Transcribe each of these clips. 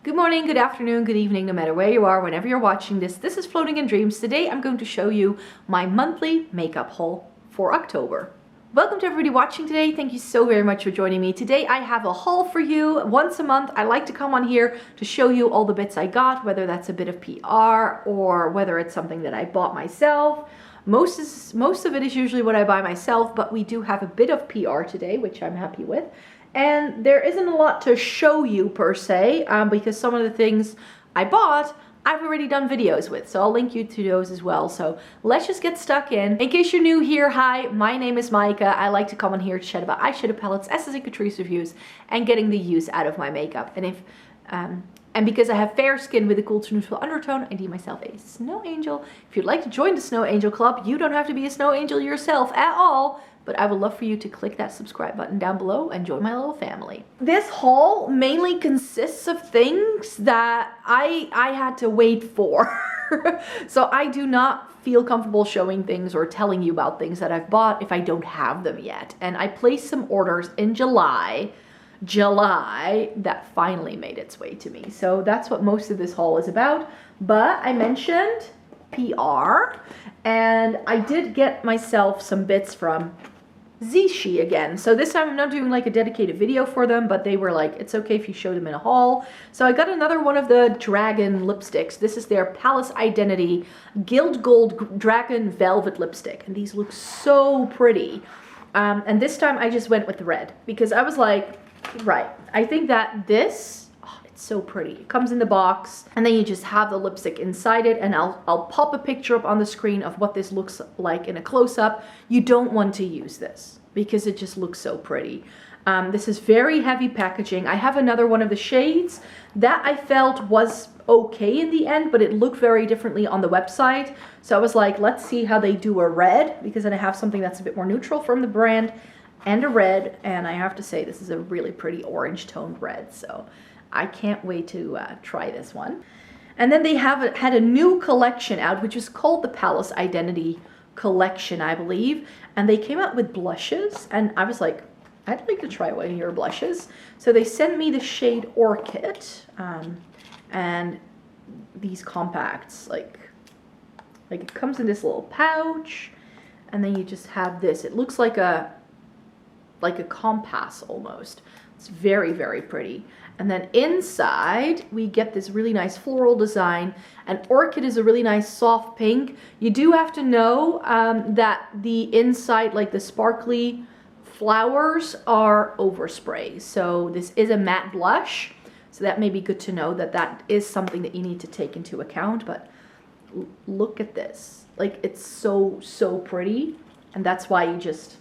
Good morning, good afternoon, good evening, no matter where you are, whenever you're watching this. This is Floating in Dreams. Today I'm going to show you my monthly makeup haul for October. Welcome to everybody watching today. Thank you so very much for joining me. Today I have a haul for you. Once a month I like to come on here to show you all the bits I got, whether that's a bit of PR or whether it's something that I bought myself. Most of it is usually what I buy myself, but we do have a bit of PR today, which I'm happy with. And there isn't a lot to show you per se, because some of the things I bought, I've already done videos with. So I'll link you to those as well. So let's just get stuck in. In case you're new here, hi, my name is Micah. I like to come on here to chat about eyeshadow palettes, essence and Catrice reviews, and getting the use out of my makeup. And because I have fair skin with a cool to neutral undertone, I deem myself a snow angel. If you'd like to join the Snow Angel Club, you don't have to be a snow angel yourself at all. But I would love for you to click that subscribe button down below and join my little family. This haul mainly consists of things that I had to wait for. So I do not feel comfortable showing things or telling you about things that I've bought if I don't have them yet. And I placed some orders in July that finally made its way to me. So that's what most of this haul is about. But I mentioned PR, and I did get myself some bits from Zeesea again. So this time I'm not doing like a dedicated video for them, but they were like, it's okay if you show them in a haul. So I got another one of the dragon lipsticks. This is their Palace Identity Gilt Gold Dragon Velvet lipstick. And these look so pretty. And this time I just went with the red because I was like, right, I think that this, oh, it's so pretty. It comes in the box and then you just have the lipstick inside it, and I'll pop a picture up on the screen of what this looks like in a close-up. You don't want to use this because it just looks so pretty. This is very heavy packaging. I have another one of the shades that I felt was okay in the end, but it looked very differently on the website. So I was like, let's see how they do a red, because then I have something that's a bit more neutral from the brand and a red, and I have to say this is a really pretty orange toned red, so I can't wait to try this one. And then they had a new collection out, which is called the Palace Identity collection, I believe, and they came out with blushes, and I was like, I'd like to try one of your blushes. So they sent me the shade Orchid, and these compacts, like it comes in this little pouch, and then you just have this. It looks like a compass almost. It's very, very pretty. And then inside we get this really nice floral design, and Orchid is a really nice soft pink. You do have to know that the inside, like the sparkly flowers, are overspray. So this is a matte blush, so that may be good to know that that is something that you need to take into account. But look at this, like it's so pretty, and that's why you just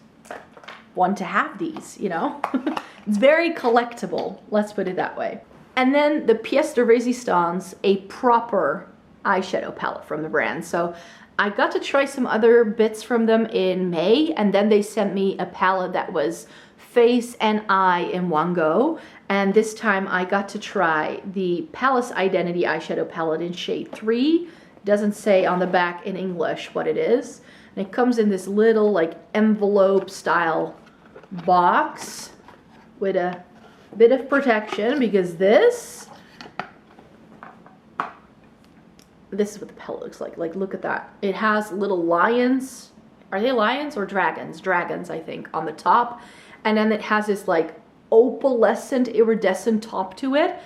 want to have these, you know. It's very collectible, let's put it that way. And then the pièce de résistance, a proper eyeshadow palette from the brand. So I got to try some other bits from them in May, and then they sent me a palette that was face and eye in one go. And this time I got to try the Palace Identity eyeshadow palette in shade 3. It doesn't say on the back in English what it is. And it comes in this little like envelope style box with a bit of protection, because this is what the palette looks like. Like, look at that. It has little lions. Are they lions or dragons? Dragons, I think, on the top. And then it has this like opalescent, iridescent top to it.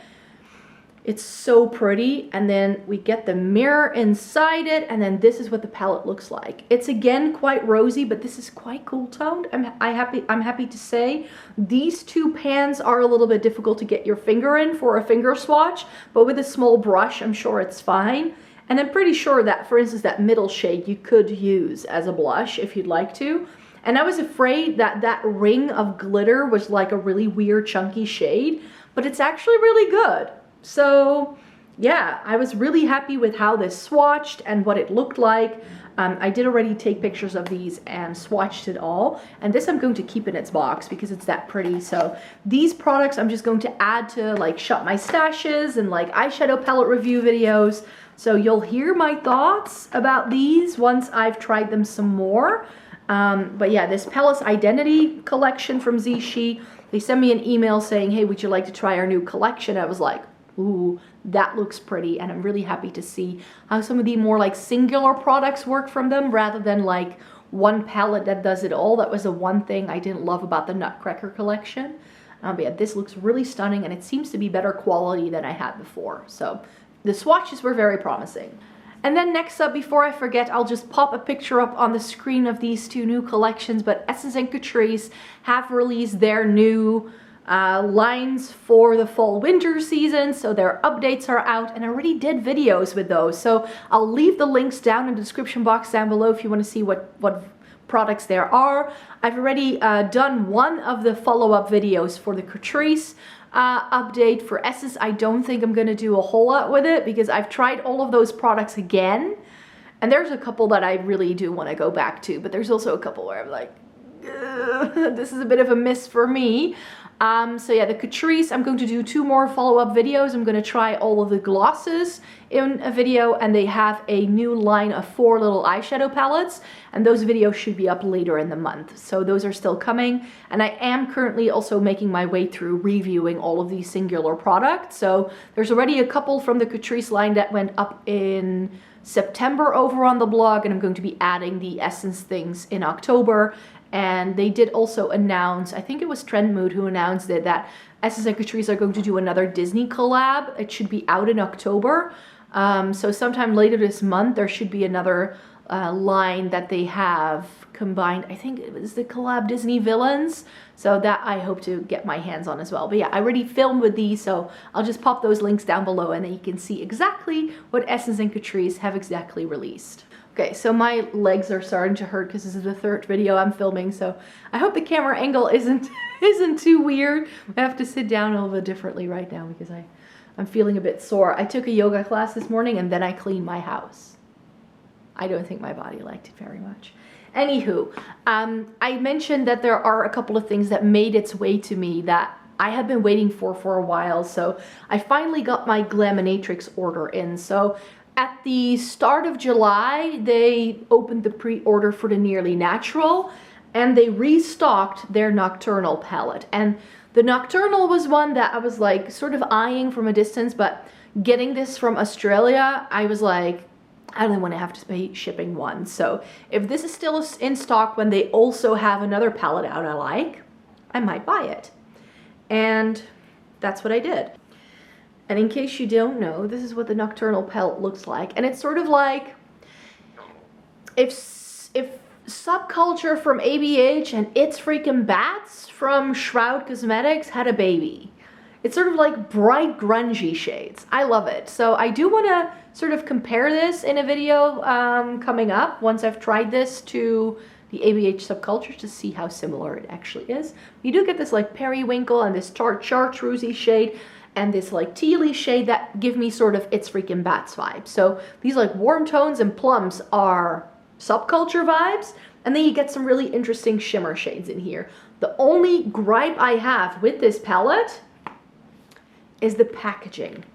It's so pretty. And then we get the mirror inside it, and then this is what the palette looks like. It's again quite rosy, but this is quite cool toned. I'm happy to say. These two pans are a little bit difficult to get your finger in for a finger swatch, but with a small brush, I'm sure it's fine. And I'm pretty sure that, for instance, that middle shade you could use as a blush if you'd like to. And I was afraid that that ring of glitter was like a really weird chunky shade, but it's actually really good. So yeah, I was really happy with how this swatched and what it looked like. I did already take pictures of these and swatched it all. And this I'm going to keep in its box because it's that pretty. So these products I'm just going to add to like Shop My Stashes and like eyeshadow palette review videos. So you'll hear my thoughts about these once I've tried them some more. But yeah, this Palace Identity collection from Zeesea, they sent me an email saying, hey, would you like to try our new collection? I was like, ooh, that looks pretty. And I'm really happy to see how some of the more like singular products work from them rather than like one palette that does it all. That was the one thing I didn't love about the Nutcracker collection. But yeah, this looks really stunning, and it seems to be better quality than I had before. So the swatches were very promising. And then next up, before I forget, I'll just pop a picture up on the screen of these two new collections. But Essence and Catrice have released their new lines for the fall winter season, so their updates are out, and I already did videos with those, so I'll leave the links down in the description box down below if you want to see what products there are. I've already done one of the follow-up videos for the Catrice update. For Essence, I don't think I'm going to do a whole lot with it because I've tried all of those products again, and there's a couple that I really do want to go back to, but there's also a couple where I'm like, this is a bit of a miss for me. So yeah, the Catrice, I'm going to do 2 more follow-up videos. I'm going to try all of the glosses in a video, and they have a new line of 4 little eyeshadow palettes, and those videos should be up later in the month. So those are still coming, and I am currently also making my way through reviewing all of these singular products. So there's already a couple from the Catrice line that went up in September over on the blog, and I'm going to be adding the Essence things in October. And they did also announce, I think it was Trend Mood who announced it, that Essence and Catrice are going to do another Disney collab. It should be out in October. So sometime later this month, there should be another line that they have combined. I think it was the collab Disney Villains. So that I hope to get my hands on as well. But yeah, I already filmed with these, so I'll just pop those links down below, and then you can see exactly what Essence and Catrice have exactly released. Okay, so my legs are starting to hurt because this is the 3rd video I'm filming, so I hope the camera angle isn't too weird. I have to sit down a little bit differently right now because I'm feeling a bit sore. I took a yoga class this morning, and then I cleaned my house. I don't think my body liked it very much. Anywho, I mentioned that there are a couple of things that made its way to me that I have been waiting for a while, so I finally got my Glaminatrix order in. So at the start of July, they opened the pre-order for the Nearly Natural, and they restocked their Nocturnal palette. And the Nocturnal was one that I was like sort of eyeing from a distance, but getting this from Australia, I was like, I don't want to have to pay shipping once. So if this is still in stock when they also have another palette out I like, I might buy it. And that's what I did. And in case you don't know, this is what the Nocturnal palette looks like. And it's sort of like if Subculture from ABH and It's Freaking Bats from Shroud Cosmetics had a baby. It's sort of like bright grungy shades. I love it. So I do want to sort of compare this in a video coming up once I've tried this to the ABH Subculture to see how similar it actually is. You do get this like periwinkle and this chartreusey shade and this like tealy shade that give me sort of It's Freaking Bats vibes. So these like warm tones and plums are Subculture vibes, and then you get some really interesting shimmer shades in here. The only gripe I have with this palette is the packaging.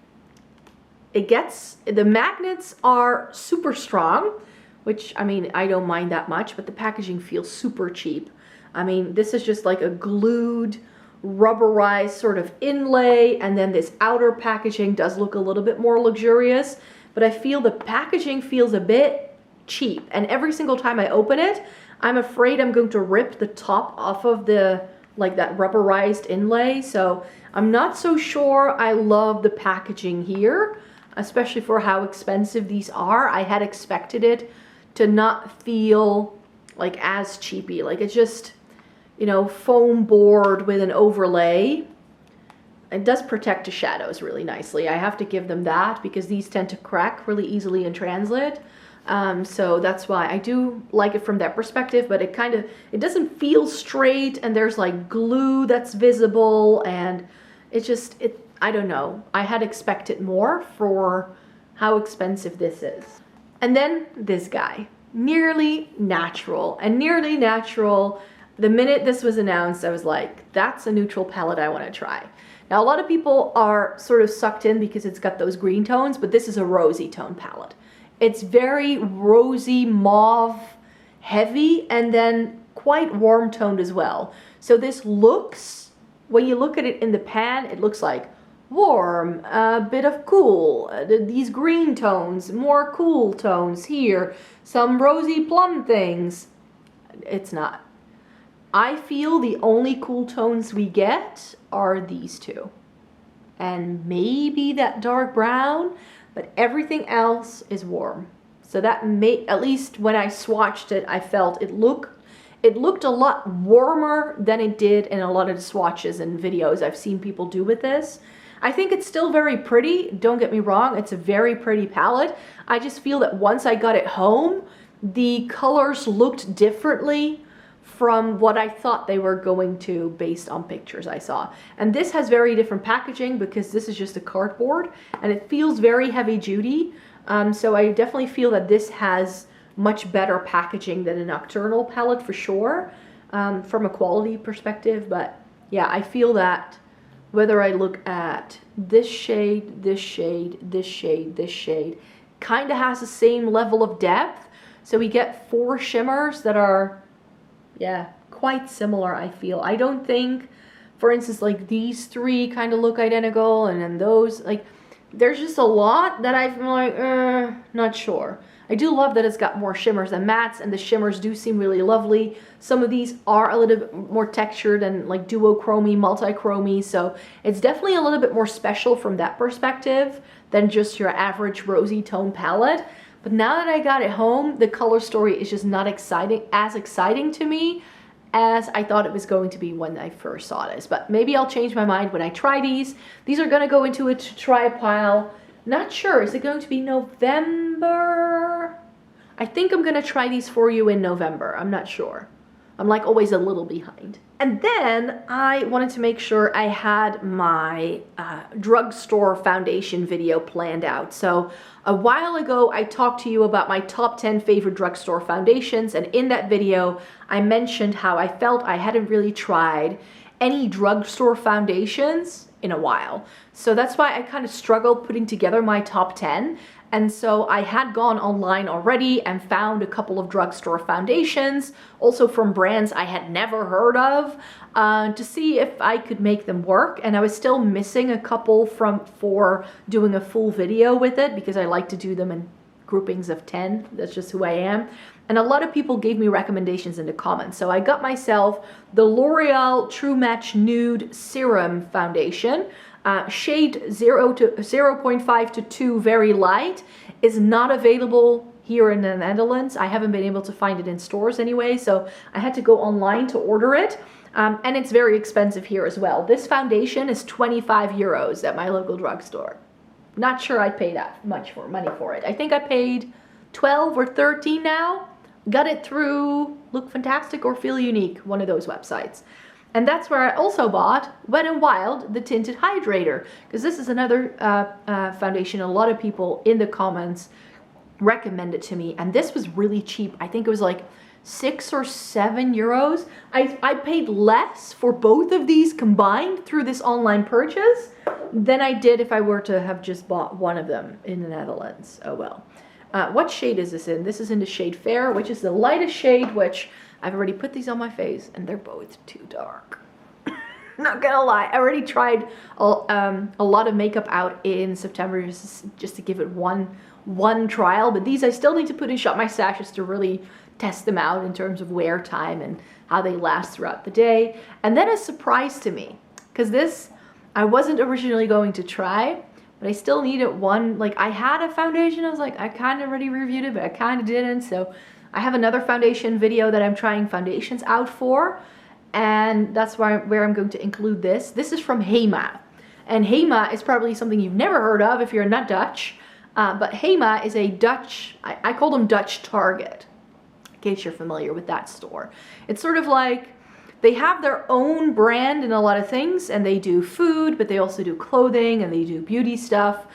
The magnets are super strong, which, I mean, I don't mind that much, but the packaging feels super cheap. I mean, this is just like a glued, rubberized sort of inlay, and then this outer packaging does look a little bit more luxurious, but I feel the packaging feels a bit cheap, and every single time I open it, I'm afraid I'm going to rip the top off of the, like that rubberized inlay, so I'm not so sure I love the packaging here, especially for how expensive these are. I had expected it to not feel like as cheapy, like it's just, you know, foam board with an overlay. It does protect the shadows really nicely. I have to give them that because these tend to crack really easily in transit. So that's why I do like it from that perspective, but it doesn't feel straight, and there's like glue that's visible, and I don't know. I had expected more for how expensive this is. And then this guy, Nearly Natural. And Nearly Natural, the minute this was announced, I was like, that's a neutral palette I want to try. Now, a lot of people are sort of sucked in because it's got those green tones, but this is a rosy tone palette. It's very rosy, mauve, heavy, and then quite warm toned as well. So this looks, when you look at it in the pan, it looks like warm, a bit of cool, these green tones, more cool tones here, some rosy plum things. It's not. I feel the only cool tones we get are these two. And maybe that dark brown, but everything else is warm. So that may, at least when I swatched it, I felt it looked a lot warmer than it did in a lot of the swatches and videos I've seen people do with this. I think it's still very pretty, don't get me wrong, it's a very pretty palette. I just feel that once I got it home, the colors looked differently from what I thought they were going to based on pictures I saw. And this has very different packaging because this is just a cardboard and it feels very heavy duty. So I definitely feel that this has much better packaging than a Nocturnal palette for sure, from a quality perspective. But yeah, I feel that whether I look at this shade, this shade, this shade, this shade, kind of has the same level of depth. So we get 4 shimmers that are, yeah, quite similar, I feel. I don't think, for instance, like these 3 kind of look identical, and then those, like, there's just a lot that I'm like, not sure. I do love that it's got more shimmers than mattes, and the shimmers do seem really lovely. Some of these are a little bit more textured and like duochromy, multi-chromy, so it's definitely a little bit more special from that perspective than just your average rosy tone palette. But now that I got it home, the color story is just not as exciting to me as I thought it was going to be when I first saw this. But maybe I'll change my mind when I try these. These are going to go into a try pile. Not sure, is it going to be November? I think I'm going to try these for you in November. I'm not sure. I'm like always a little behind. And then I wanted to make sure I had my drugstore foundation video planned out. So a while ago, I talked to you about my top 10 favorite drugstore foundations. And in that video, I mentioned how I felt I hadn't really tried any drugstore foundations in a while. So that's why I kind of struggled putting together my top 10. And so I had gone online already and found a couple of drugstore foundations, also from brands I had never heard of, to see if I could make them work. And I was still missing a couple for doing a full video with it, because I like to do them in groupings of 10. That's just who I am. And a lot of people gave me recommendations in the comments. So I got myself the L'Oreal True Match Nude Serum Foundation. Shade 0.5 to 2, very light, is not available here in the Netherlands. I haven't been able to find it in stores anyway, so I had to go online to order it. And it's very expensive here as well. This foundation is 25 euros at my local drugstore. Not sure I'd pay that much money for it. I think I paid 12 or 13 now. Got it through Look Fantastic or Feel Unique, one of those websites. And that's where I also bought Wet n Wild, the Tinted Hydrator, because this is another foundation a lot of people in the comments recommended to me, and this was really cheap. I think it was like 6 or 7 euros. I paid less for both of these combined through this online purchase than I did if I were to have just bought one of them in the Netherlands. Oh well. What shade is this in? This is in the shade Fair, which is the lightest shade, which I've already put these on my face, and they're both too dark. Not gonna lie, I already tried a lot of makeup out in September just to give it one trial, but these I still need to put in Shop My Stashes to really test them out in terms of wear time and how they last throughout the day. And then a surprise to me, because this I wasn't originally going to try, but I still needed one. Like, I had a foundation, I was like, I kind of already reviewed it, but I kind of didn't, so I have another foundation video that I'm trying foundations out for, and that's where I'm going to include this. This is from Hema, and Hema is probably something you've never heard of if you're not Dutch, but Hema is a Dutch, I call them Dutch Target, in case you're familiar with that store. It's sort of like, they have their own brand in a lot of things, and they do food, but they also do clothing, and they do beauty stuff.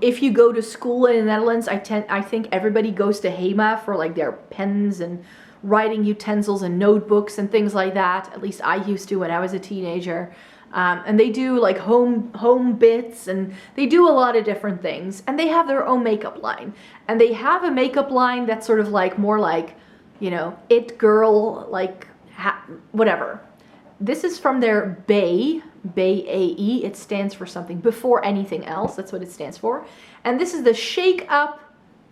If you go to school in the Netherlands, I think everybody goes to Hema for like their pens and writing utensils and notebooks and things like that. At least I used to when I was a teenager. And they do like home bits, and they do a lot of different things. And they have their own makeup line. And they have a makeup line that's sort of like more like, you know, it girl, like whatever. This is from their Bay BAE. It stands for something before anything else. That's what it stands for. And this is the Shake Up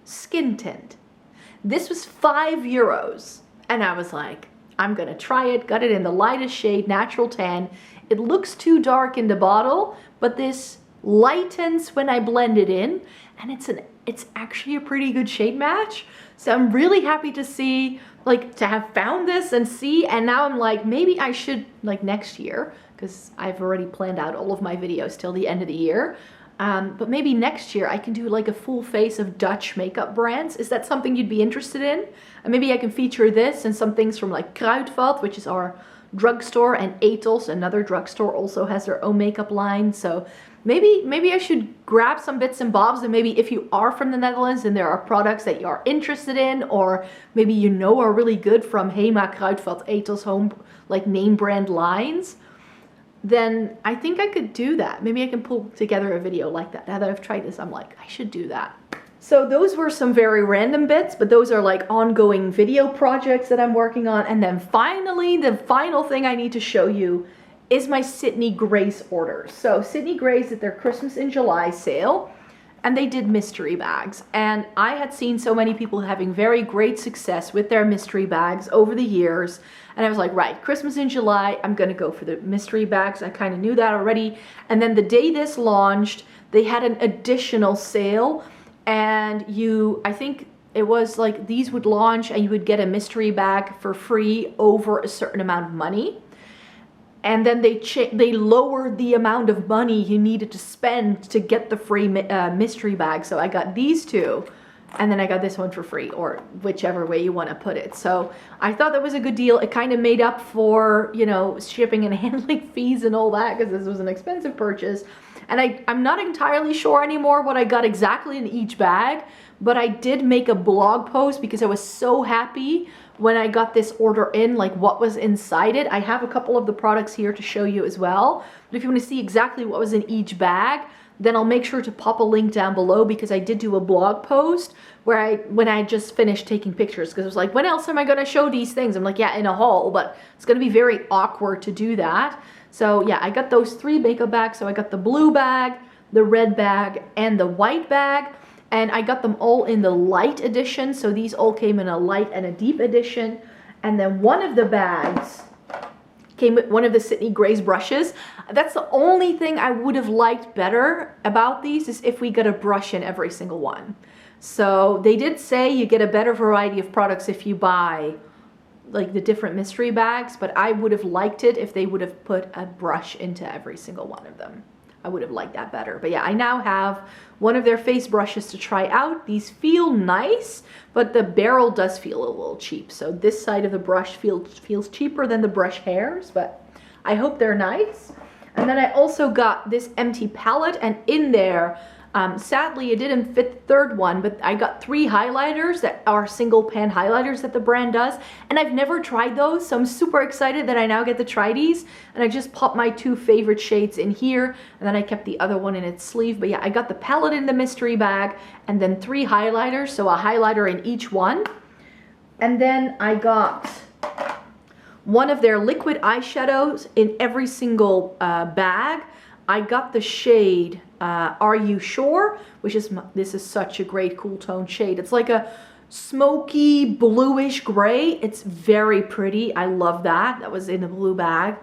Skin Tint. This was €5. And I was like, I'm gonna try it. Got it in the lightest shade, natural tan. It looks too dark in the bottle, but this lightens when I blend it in, and it's actually a pretty good shade match. So I'm really happy to see, like, to have found this and see, and now I'm like, maybe I should, like, next year, because I've already planned out all of my videos till the end of the year. But maybe next year I can do like a full face of Dutch makeup brands. Is that something you'd be interested in? And maybe I can feature this and some things from like Kruidvat, which is our drugstore, and Ethos, another drugstore, also has their own makeup line. So maybe I should grab some bits and bobs, and maybe if you are from the Netherlands and there are products that you are interested in, or maybe you know are really good from Hema, Kruidvat, Ethos, home like name brand lines, then I think I could do that. Maybe I can pull together a video like that. Now that I've tried this, I'm like, I should do that. So those were some very random bits, but those are like ongoing video projects that I'm working on. And then finally, the final thing I need to show you is my Sydney Grace orders. So Sydney Grace did their Christmas in July sale, and they did mystery bags. And I had seen so many people having very great success with their mystery bags over the years. And I was like, right, Christmas in July, I'm gonna go for the mystery bags. I kind of knew that already. And then the day this launched, they had an additional sale, and I think it was like these would launch and you would get a mystery bag for free over a certain amount of money. And then they lowered the amount of money you needed to spend to get the free mystery bag. So I got these two, and then I got this one for free, or whichever way you want to put it. So I thought that was a good deal. It kind of made up for, you know, shipping and handling fees and all that, because this was an expensive purchase. And I'm not entirely sure anymore what I got exactly in each bag, but I did make a blog post because I was so happy when I got this order in, like what was inside it. I have a couple of the products here to show you as well. But if you want to see exactly what was in each bag, then I'll make sure to pop a link down below, because I did do a blog post where when I just finished taking pictures, because it was like, when else am I going to show these things? I'm like, yeah, in a haul, but it's going to be very awkward to do that. So yeah, I got those 3 makeup bags. So I got the blue bag, the red bag, and the white bag. And I got them all in the light edition. So these all came in a light and a deep edition. And then one of the bags came with one of the Sydney Grace brushes. That's the only thing I would have liked better about these, is if we got a brush in every single one. So they did say you get a better variety of products if you buy like the different mystery bags, but I would have liked it if they would have put a brush into every single one of them. I would have liked that better. But yeah, I now have one of their face brushes to try out. These feel nice, but the barrel does feel a little cheap. So this side of the brush feels cheaper than the brush hairs, but I hope they're nice. And then I also got this empty palette, and in there, sadly it didn't fit the 3rd one, but I got 3 highlighters that are single pan highlighters that the brand does, and I've never tried those, so I'm super excited that I now get to try these. And I just popped my 2 favorite shades in here, and then I kept the other one in its sleeve. But yeah, I got the palette in the mystery bag, and then 3 highlighters, so a highlighter in each one. And then I got one of their liquid eyeshadows in every single bag. I got the shade Are You Sure? Which is, this is such a great cool tone shade. It's like a smoky bluish gray. It's very pretty. I love that. That was in the blue bag.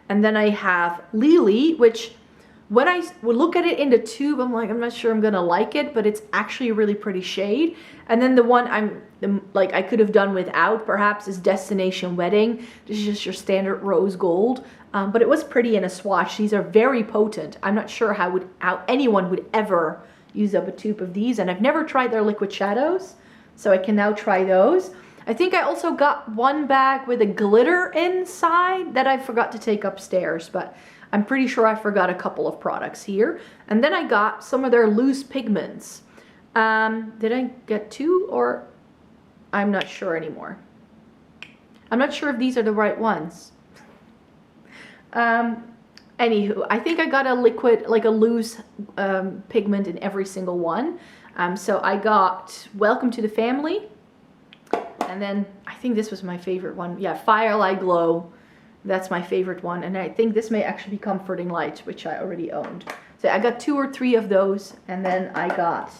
And then I have Lily, which when I would look at it in the tube, I'm like, I'm not sure I'm gonna like it, but it's actually a really pretty shade. And then the one I could have done without perhaps is Destination Wedding. This is just your standard rose gold. But it was pretty in a swatch. These are very potent. I'm not sure how anyone would ever use up a tube of these. And I've never tried their liquid shadows, so I can now try those. I think I also got one bag with a glitter inside that I forgot to take upstairs, but I'm pretty sure I forgot a couple of products here. And then I got some of their loose pigments. Did I get 2, or I'm not sure anymore. I'm not sure if these are the right ones. Anywho, I think I got a liquid, like a loose pigment in every single one. So I got Welcome to the Family. And then I think this was my favorite one. Yeah, Firelight Glow. That's my favorite one. And I think this may actually be Comforting Light, which I already owned. So I got 2 or 3 of those. And then I got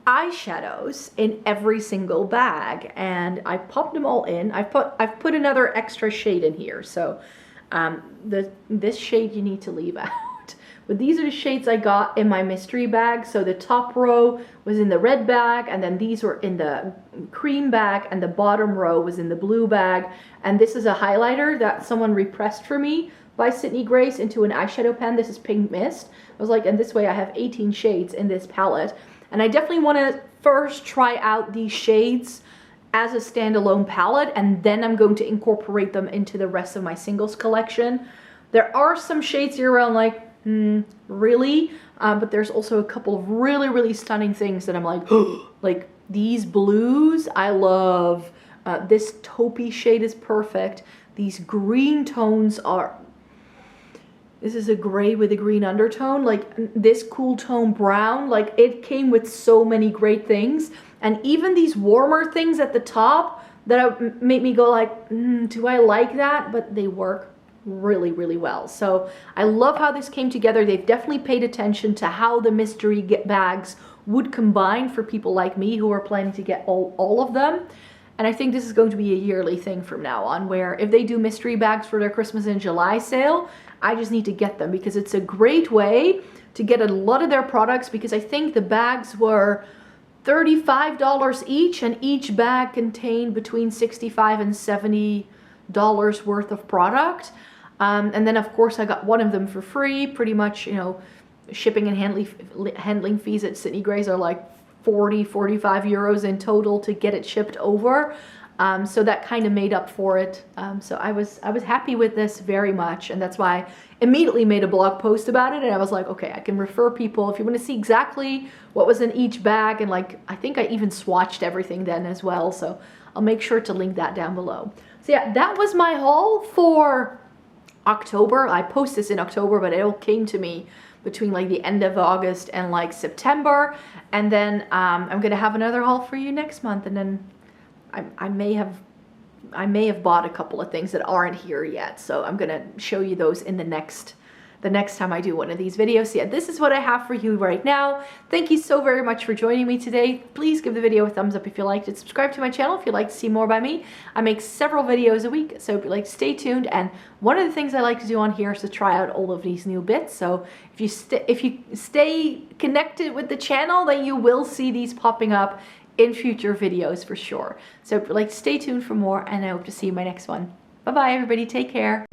eyeshadows in every single bag. And I popped them all in. I've put another extra shade in here. So this shade you need to leave out. But these are the shades I got in my mystery bag. So the top row was in the red bag, and then these were in the cream bag, and the bottom row was in the blue bag. And this is a highlighter that someone repressed for me by Sydney Grace into an eyeshadow pen. This is Pink Mist. I was like, and this way I have 18 shades in this palette. And I definitely want to first try out these shades as a standalone palette, and then I'm going to incorporate them into the rest of my singles collection. There are some shades here where I'm like, really? But there's also a couple of really stunning things that I'm like, like these blues, I love. This taupey shade is perfect. These green tones are, this is a gray with a green undertone. Like this cool tone brown, like it came with so many great things. And even these warmer things at the top that make me go like, do I like that? But they work really well. So I love how this came together. They've definitely paid attention to how the mystery bags would combine for people like me who are planning to get all of them. And I think this is going to be a yearly thing from now on, where if they do mystery bags for their Christmas in July sale, I just need to get them, because it's a great way to get a lot of their products, because I think the bags were $35 each, and each bag contained between $65 and $70 worth of product. And then of course I got one of them for free. Pretty much, you know, shipping and handling fees at Sydney Grace are like 45 euros in total to get it shipped over. So that kind of made up for it. So I was happy with this very much, and that's why I immediately made a blog post about it. And I was like, okay, I can refer people if you want to see exactly what was in each bag. And like, I think I even swatched everything then as well. So I'll make sure to link that down below. So yeah, that was my haul for October. I post this in October, but it all came to me between like the end of August and like September. And then I'm gonna have another haul for you next month, and then I may have bought a couple of things that aren't here yet, so I'm gonna show you those in the next time I do one of these videos. So yeah, this is what I have for you right now. Thank you so very much for joining me today. Please give the video a thumbs up if you liked it. Subscribe to my channel if you'd like to see more by me. I make several videos a week, so like stay tuned. And one of the things I like to do on here is to try out all of these new bits. So if you stay connected with the channel, then you will see these popping up in future videos for sure. So like stay tuned for more, and I hope to see you in my next one. Bye bye everybody, take care.